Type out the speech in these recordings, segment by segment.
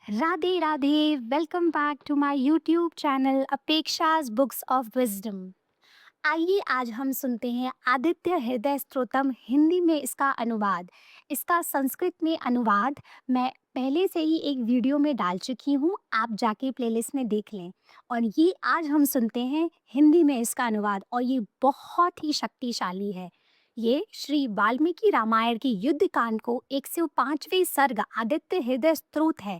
Radhe Radhe. Welcome back to my YouTube channel Apeksha's books of wisdom. आइए आज हम सुनते हैं आदित्य हृदय स्तोत्रम हिंदी में इसका अनुवाद। इसका संस्कृत में अनुवाद मैं पहले से ही एक वीडियो में डाल चुकी हूँ, आप जाके प्लेलिस्ट में देख लें। और ये आज हम सुनते हैं हिंदी में इसका अनुवाद, और ये बहुत ही शक्तिशाली है। ये श्री वाल्मीकि रामायण की युद्ध कांड को 105वें सर्ग आदित्य हृदय स्तोत्र है।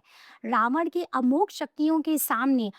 रावण के अमोघ शक्तियों के सामने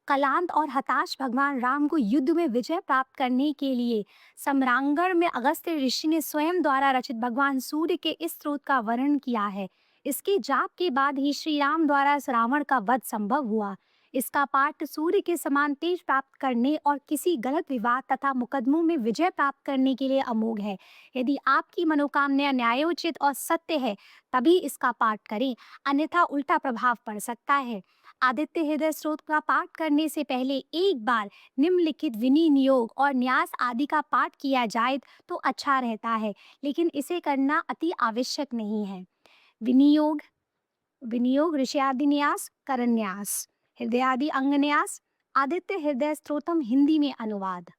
कलांत और हताश भगवान राम को युद्ध में विजय प्राप्त करने के लिए सम्रांगण में अगस्त्य ऋषि ने स्वयं द्वारा रचित भगवान सूर्य के इस स्रोत का वर्णन किया है। इसके जाप के बाद ही श्री राम द्वारा इस रावण का वध संभव हुआ। इसका पाठ सूर्य के समान तेज प्राप्त करने और किसी गलत विवाद तथा मुकदमों में विजय प्राप्त करने के लिए अमोघ है। यदि आपकी मनोकामना न्यायोचित और सत्य है तभी इसका पाठ करें, अन्यथा उल्टा प्रभाव पड़ सकता है। आदित्य हृदय स्तोत्र का पाठ करने से पहले एक बार निम्नलिखित विधि नियोग और न्यास आदि का पाठ किया जाए तो अच्छा रहता है, लेकिन इसे करना अति आवश्यक नहीं है। विनियोग विनियोग ऋषयादि न्यास, करण न्यास, हृदयादि अंग न्यास। आदित्य हृदय स्तोत्रम हिंदी में अनुवाद।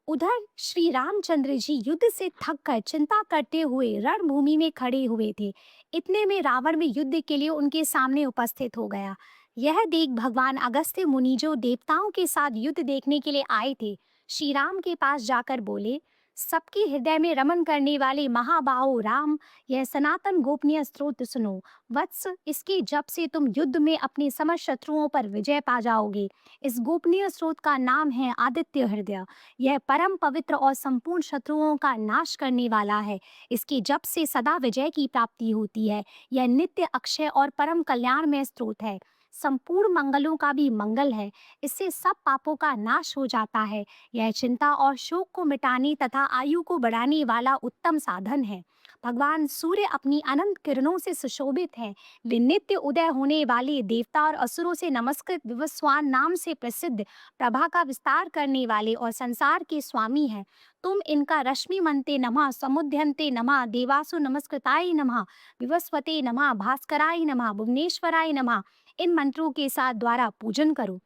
उधर श्री रामचंद्र जी युद्ध से थककर चिंता करते हुए रणभूमि में खड़े हुए थे। इतने में रावण भी युद्ध के लिए उनके सामने उपस्थित हो गया। यह देख भगवान अगस्त्य मुनि, जो देवताओं के साथ युद्ध देखने के लिए आए थे, श्री राम के पास जाकर बोले, सबके हृदय में रमन करने वाले महाबाहो राम, यह सनातन गोपनीय स्तोत्र सुनो। वत्स, इसके जप से तुम युद्ध में अपने समस्त शत्रुओं पर विजय पा जाओगे। इस गोपनीय स्रोत का नाम है आदित्य हृदय। यह परम पवित्र और संपूर्ण शत्रुओं का नाश करने वाला है। इसके जप से सदा विजय की प्राप्ति होती है। यह नित्य अक्षय और परम कल्याणमय स्रोत है। संपूर्ण मंगलों का भी मंगल है। इससे सब पापों का नाश हो जाता है। यह चिंता और शोक को मिटाने तथा आयु को बढ़ाने वाला उत्तम साधन है। भगवान सूर्य अपनी अनंत किरणों से सुशोभित हैं। वे नित्य उदय होने वाले देवता और असुरों से नमस्कृत विवस्वान नाम से प्रसिद्ध प्रभा का विस्तार करने वाले और संसार के स्वामी हैं। तुम इनका रश्मि मनते नमः, समुद्यन्ते नमः, देवासु नमस्कृताय नमः, विवस्वते नमः, भास्कराय नमः, भुवनेश्वराय नमः, इन मंत्रों के साथ द्वारा पूजन करो।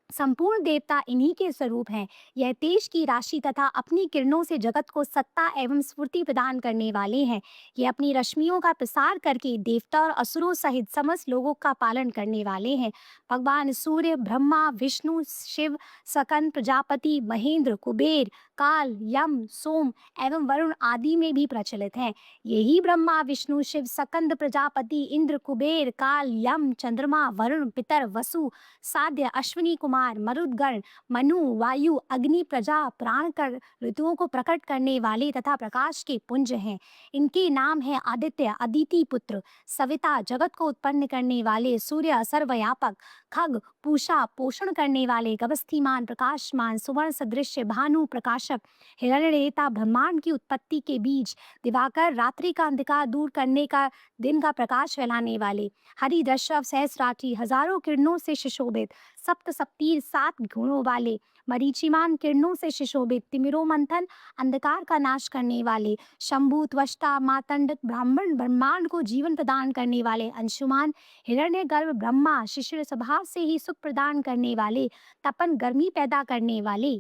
संपूर्ण देवता इन्हीं के स्वरूप हैं। यह तेज की राशि तथा अपनी किरणों से जगत को सत्ता एवं स्फूर्ति प्रदान करने वाले हैं। ये अपनी रश्मियों का प्रसार करके देवता और असुरों सहित समस्त लोगों का पालन करने वाले हैं। भगवान सूर्य ब्रह्मा, विष्णु, शिव, सकंद, प्रजापति, महेंद्र, कुबेर, काल, यम, सोम एवं वरुण आदि में भी प्रचलित हैं। यही ब्रह्मा, विष्णु, शिव, सकंद, प्रजापति, इंद्र, कुबेर, काल, यम, चंद्रमा, वरुण, पितर, वसु, साध्य, अश्विनी कुमार, मरुदगण, मनु, वायु, अग्नि, प्रजा, प्राण कर ऋतुओं को प्रकट करने वाले तथा प्रकाश के पुंज हैं। इनके नाम है आदित्य, अदिति पुत्र, सविता, जगत को उत्पन्न करने वाले, सूर्य, सर्वव्यापक, खग, पूषा, पोषण करने वाले, गवस्थिमान, प्रकाशमान, सुवर्ण सदृश, भानु, प्रकाशक, हिरण्यरेता, ब्रह्मांड की उत्पत्ति के बीज, दिवाकर, रात्रि का अंधकार दूर करने का, दिन का प्रकाश फैलाने वाले, हरि, दशरव, सहस्राची, हजारों किरणों से सुशोभित, सप्त सप्तीर, 7 गुणों वाले, मरीचिमान किरणों से सुशोभित, तिमिरो मंथन, अंधकार का नाश करने वाले, शंभु, त्वष्टा, मातंड, ब्राह्मण, ब्रह्मांड को जीवन प्रदान करने वाले, अंशुमान, हिरण्यगर्भ, ब्रह्मा, शिशिर स्वभाव से ही सुख प्रदान करने वाले, तपन, गर्मी पैदा करने वाले,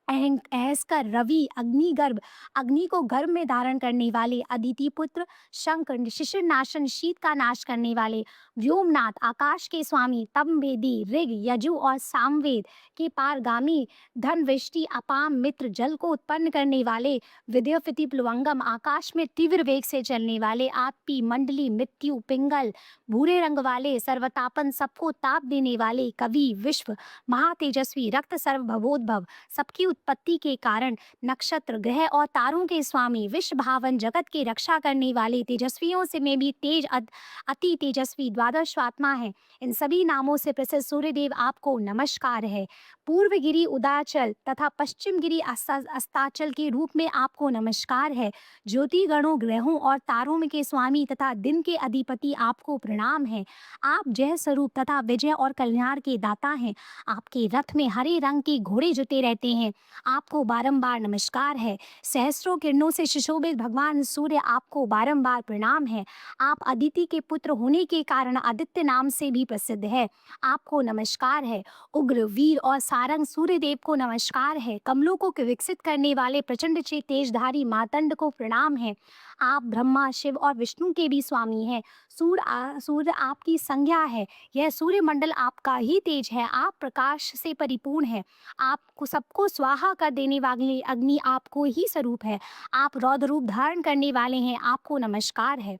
अहंकार, रवि, अग्निगर्भ, अग्नि को गर्भ में धारण करने वाले, अदिति पुत्र, शंकर, शिशिर नाशन, शीत का नाश करने वाले, व्योमनाथ, आकाश के स्वामी, तमवेदी, ऋग, यजु और सामवेद के पारगामी, धन, वृष्टि, अपाम, मित्र, जल को उत्पन्न करने वाले, विद्युफिति, प्लुवंगम, आकाश में तीव्र वेग से चलने वाले, आपी, मंडली, मृत्यु, पिंगल, भूरे रंग वाले, सर्वतापन, सबको ताप देने वाले, कवि, विश्व, महातेजस्वी, रक्त सर्व भवोद्भव, सबकी उत्पत्ति के कारण, नक्षत्र, ग्रह और तारों के स्वामी, विश्व भावन, जगत की रक्षा करने वाले, तेजस्वियों से में भी तेज, अति तेजस्वी, द्वादश आत्मा है। इन सभी नामों से प्रसिद्ध सूर्यदेव आपको नमस्कार है। पूर्व गिरी उदाचल तथा पश्चिम गिरी अस्ताचल के रूप में आपको नमस्कार है। ज्योति गणों, ग्रहों और तारों में के स्वामी तथा दिन के अधिपति आपको प्रणाम है। आप जय स्वरूप तथा विजय और कल्याण के दाता हैं। आपके रथ में हरे रंग के घोड़े जुटे रहते हैं। आपको बारंबार नमस्कार है। सहस्रों किरणों से सुशोभित भगवान सूर्य आपको बारंबार प्रणाम है। आप अदिति के पुत्र होने के कारण आदित्य नाम से भी प्रसिद्ध है। आपको नमस्कार है। उग्र वीर और सारंग सूर्य देव को नमस्कार है। कमलों को विकसित करने वाले प्रचंड तेजधारी मातंड को प्रणाम है। आप ब्रह्मा शिव और विष्णु के भी स्वामी हैं। सूर्य आपकी संज्ञा है। यह सूर्यमंडल आपका ही तेज है। आप प्रकाश से परिपूर्ण है। आपको सबको स्वाहा कर देने वाली अग्नि आपको ही स्वरूप है। आप रौद्र रूप धारण करने वाले हैं। आपको नमस्कार है।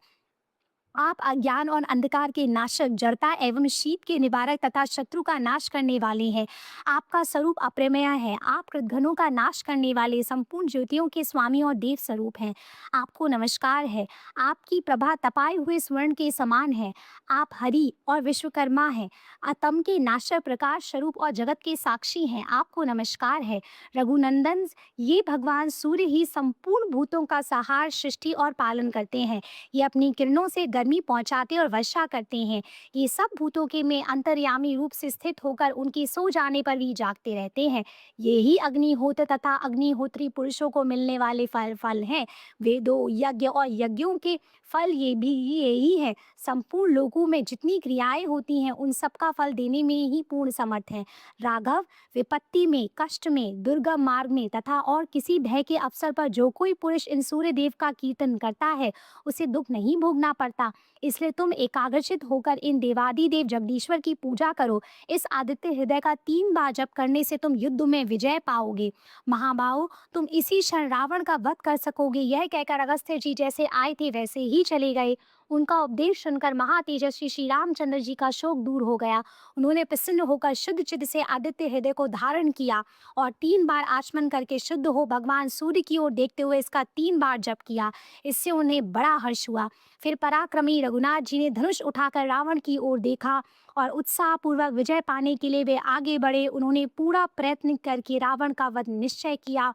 आप अज्ञान और अंधकार के नाशक, जड़ता एवं शीत के निवारक तथा शत्रु का नाश करने वाले हैं। आपका स्वरूप अप्रमेय है। आप कृतघ्नों का नाश करने वाले संपूर्ण ज्योतियों के स्वामी और देव स्वरूप हैं। आपको नमस्कार है। आपकी प्रभा तपाए हुए स्वर्ण के समान है। आप हरि और विश्वकर्मा हैं। अतम के नाशक, प्रकाश स्वरूप और जगत के साक्षी हैं। आपको नमस्कार है। रघुनंदन, ये भगवान सूर्य ही संपूर्ण भूतों का सहार, सृष्टि और पालन करते हैं। ये अपनी किरणों से गर्मी पहुंचाते और वर्षा करते हैं। ये सब भूतों के में अंतर्यामी रूप से स्थित होकर उनके सो जाने पर भी जागते रहते हैं। ये ही अग्निहोत्र तथा अग्निहोत्री पुरुषों को मिलने वाले फल हैं। वेदों, यज्ञ और यज्ञों के फल ये भी यही है। संपूर्ण लोकों में जितनी क्रियाएं होती हैं उन सब का फल देने में ही पूर्ण समर्थ है। राघव, विपत्ति में, कष्ट में, दुर्गम मार्ग में तथा और किसी भय के अवसर पर जो कोई पुरुष इन सूर्य देव का कीर्तन करता है उसे दुख नहीं भोगना पड़ता। इसलिए तुम एकाग्रचित होकर इन देवादिदेव जगदीश्वर की पूजा करो। इस आदित्य हृदय का 3 बार जप करने से तुम युद्ध में विजय पाओगे। महाबाहो, तुम इसी क्षण रावण का वध कर सकोगे। यह कहकर अगस्त्य जी जैसे आए थे वैसे ही चले गए। उनका उपदेश सुनकर महातेजस्वी श्री रामचंद्र जी का शोक दूर हो गया। उन्होंने प्रसन्न होकर शुद्ध चित्त से आदित्य हृदय को धारण किया और 3 बार आचमन करके शुद्ध हो भगवान सूर्य की ओर देखते हुए इसका 3 बार जप किया। इससे उन्हें बड़ा हर्ष हुआ। फिर पराक्रमी रघुनाथ जी ने धनुष उठाकर रावण की ओर देखा और उत्साहपूर्वक विजय पाने के लिए वे आगे बढ़े। उन्होंने पूरा प्रयत्न करके रावण का वध निश्चय किया।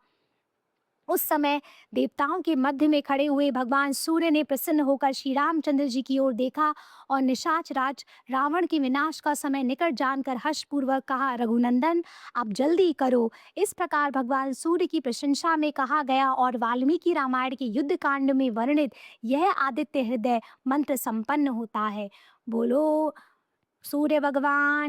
उस समय देवताओं के मध्य में खड़े हुए भगवान सूर्य ने प्रसन्न होकर श्री रामचंद्र जी की ओर देखा और निशाच राज रावण के विनाश का समय निकट जानकर हर्षपूर्वक कहा, रघुनंदन, आप जल्दी करो। इस प्रकार भगवान सूर्य की प्रशंसा में कहा गया और वाल्मीकि रामायण के युद्ध कांड में वर्णित यह आदित्य हृदय मंत्र संपन्न होता है। बोलो सूर्य भगवान